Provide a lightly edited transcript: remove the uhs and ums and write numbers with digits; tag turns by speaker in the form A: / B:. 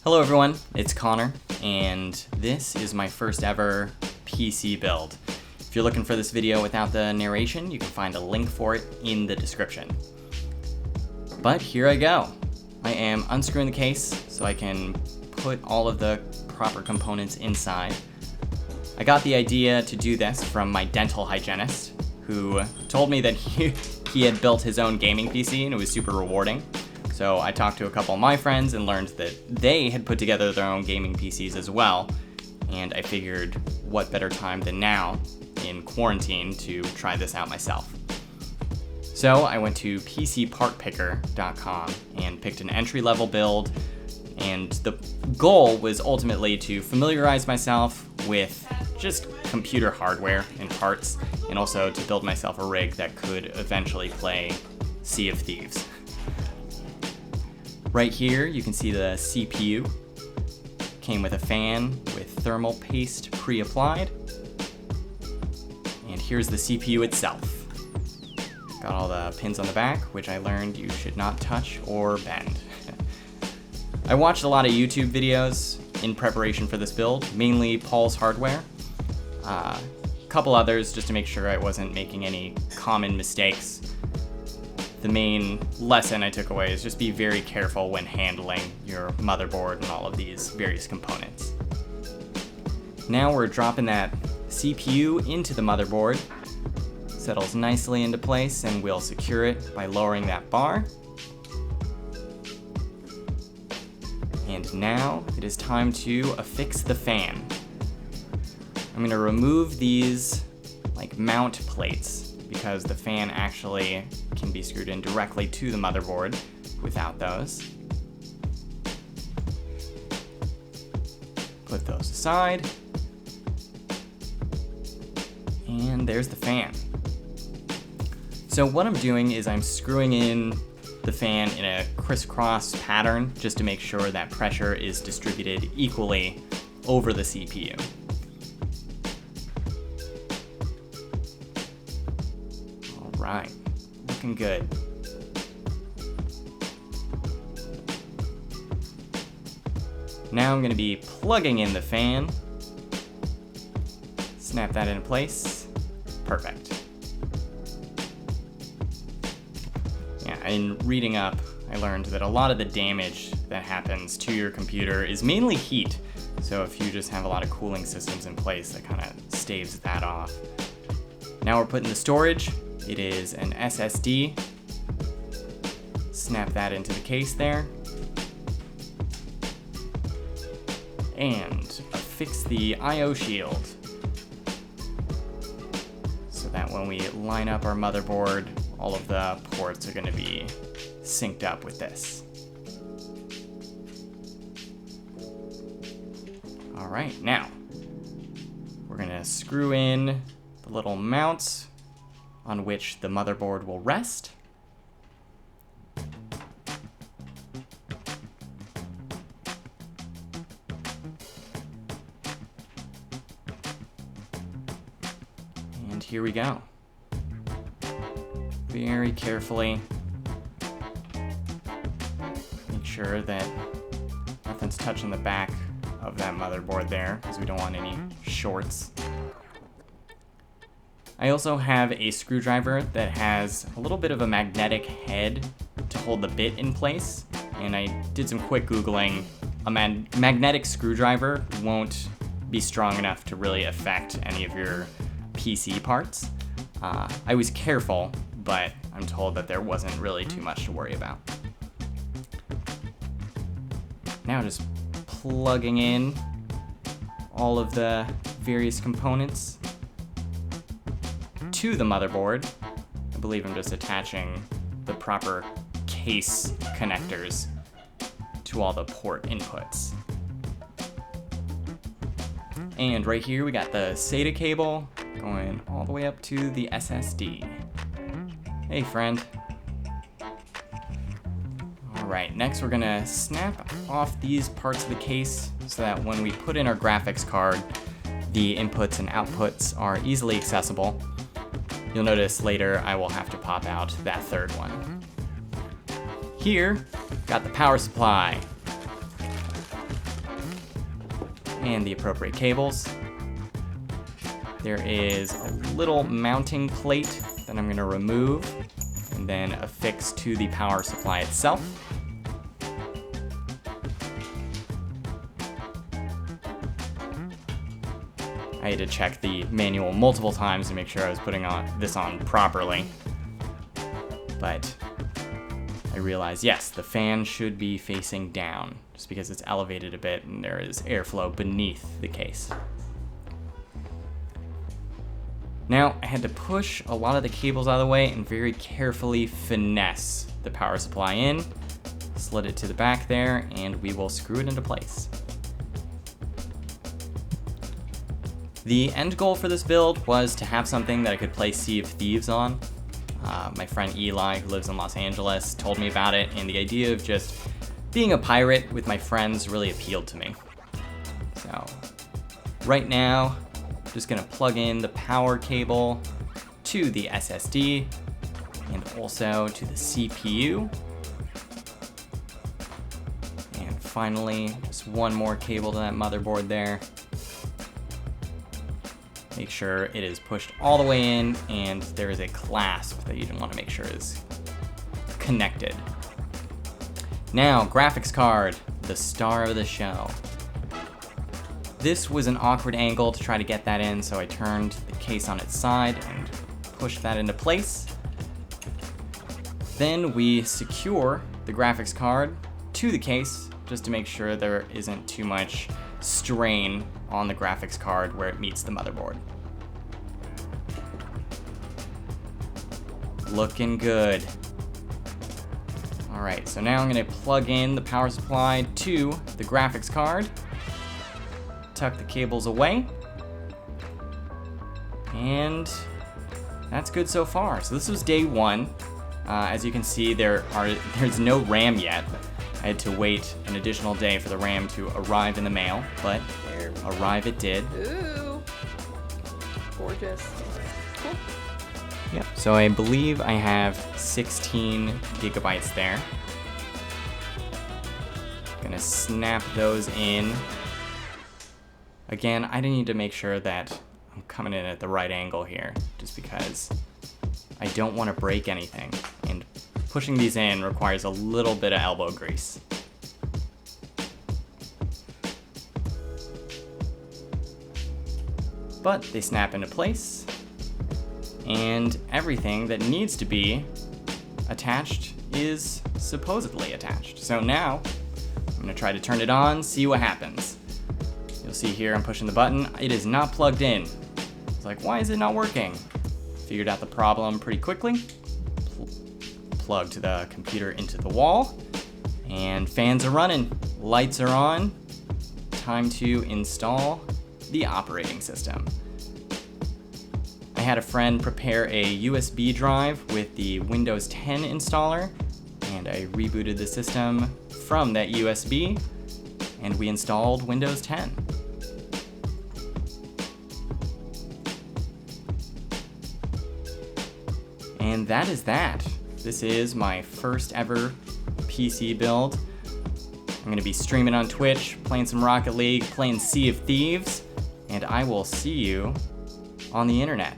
A: Hello everyone, it's Connor, and this is my first ever PC build. If you're looking for this video without the narration, you can find a link for it in the description. But here I go. I am unscrewing the case so I can put all of the proper components inside. I got the idea to do this from my dental hygienist, who told me that he had built his own gaming PC and it was super rewarding. So I talked to a couple of my friends and learned that they had put together their own gaming PCs as well. And I figured what better time than now in quarantine to try this out myself. So I went to PCPartPicker.com and picked an entry-level build. And the goal was ultimately to familiarize myself with just computer hardware and parts, and also to build myself a rig that could eventually play Sea of Thieves. Right here, you can see the CPU. Came with a fan with thermal paste pre-applied. And here's the CPU itself. Got all the pins on the back, which I learned you should not touch or bend. I watched a lot of YouTube videos in preparation for this build, mainly Paul's Hardware. A couple others just to make sure I wasn't making any common mistakes. The main lesson I took away is just be very careful when handling your motherboard and all of these various components. Now we're dropping that CPU into the motherboard. Settles nicely into place, and we'll secure it by lowering that bar. And now it is time to affix the fan. I'm going to remove these mount plates because the fan actually can be screwed in directly to the motherboard without those. Put those aside. And there's the fan. So what I'm doing is I'm screwing in the fan in a crisscross pattern just to make sure that pressure is distributed equally over the CPU. Alright, looking good. Now I'm going to be plugging in the fan. Snap that into place. Perfect. Yeah, in reading up, I learned that a lot of the damage that happens to your computer is mainly heat. So if you just have a lot of cooling systems in place, that kind of staves that off. Now we're putting the storage. It is an SSD. Snap that into the case there. And affix the I/O shield so that when we line up our motherboard, all of the ports are going to be synced up with this. All right, now we're going to screw in the little mounts on which the motherboard will rest. And here we go. Very carefully make sure that nothing's touching the back of that motherboard there, because we don't want any shorts. I also have a screwdriver that has a little bit of a magnetic head to hold the bit in place, and I did some quick Googling. A magnetic screwdriver won't be strong enough to really affect any of your PC parts. I was careful, but I'm told that there wasn't really too much to worry about. Now just plugging in all of the various components to the motherboard. I believe I'm just attaching the proper case connectors to all the port inputs. And right here we got the SATA cable going all the way up to the SSD. Hey friend. Alright, next we're gonna snap off these parts of the case so that when we put in our graphics card, the inputs and outputs are easily accessible. You'll notice later I will have to pop out that third one. Here, got the power supply. and the appropriate cables. There is a little mounting plate that I'm going to remove and then affix to the power supply itself. I had to check the manual multiple times to make sure I was putting this on properly. But I realized, yes, the fan should be facing down, just because it's elevated a bit and there is airflow beneath the case. Now, I had to push a lot of the cables out of the way and very carefully finesse the power supply in, slid it to the back there, and we will screw it into place. The end goal for this build was to have something that I could play Sea of Thieves on. My friend Eli, who lives in Los Angeles, told me about it, and the idea of just being a pirate with my friends really appealed to me. So, right now, I'm just gonna plug in the power cable to the SSD and also to the CPU. And finally, just one more cable to that motherboard there. Make sure it is pushed all the way in, and there is a clasp that you want to make sure is connected. Now, graphics card, the star of the show. This was an awkward angle to try to get that in, so I turned the case on its side and pushed that into place. Then we secure the graphics card to the case just to make sure there isn't too much strain on the graphics card where it meets the motherboard. Looking good. All right, so now I'm gonna plug in the power supply to the graphics card, tuck the cables away, and that's good so far. So this was day one. As you can see, there's no RAM yet. I had to wait an additional day for the RAM to arrive in the mail, but arrive it did.
B: Ooh, gorgeous. Cool.
A: Yep, so I believe I have 16 gigabytes there. Gonna snap those in. Again, I need to make sure that I'm coming in at the right angle here, just because I don't want to break anything, and pushing these in requires a little bit of elbow grease. But they snap into place, and everything that needs to be attached is supposedly attached. So now, I'm gonna try to turn it on, see what happens. You'll see here I'm pushing the button. It is not plugged in. It's like, why is it not working? Figured out the problem pretty quickly. Plugged the computer into the wall, and fans are running, lights are on. Time to install the operating system. I had a friend prepare a USB drive with the Windows 10 installer, and I rebooted the system from that USB, and we installed Windows 10. And that is that. This is my first ever PC build. I'm gonna be streaming on Twitch, playing some Rocket League, playing Sea of Thieves, and I will see you on the internet.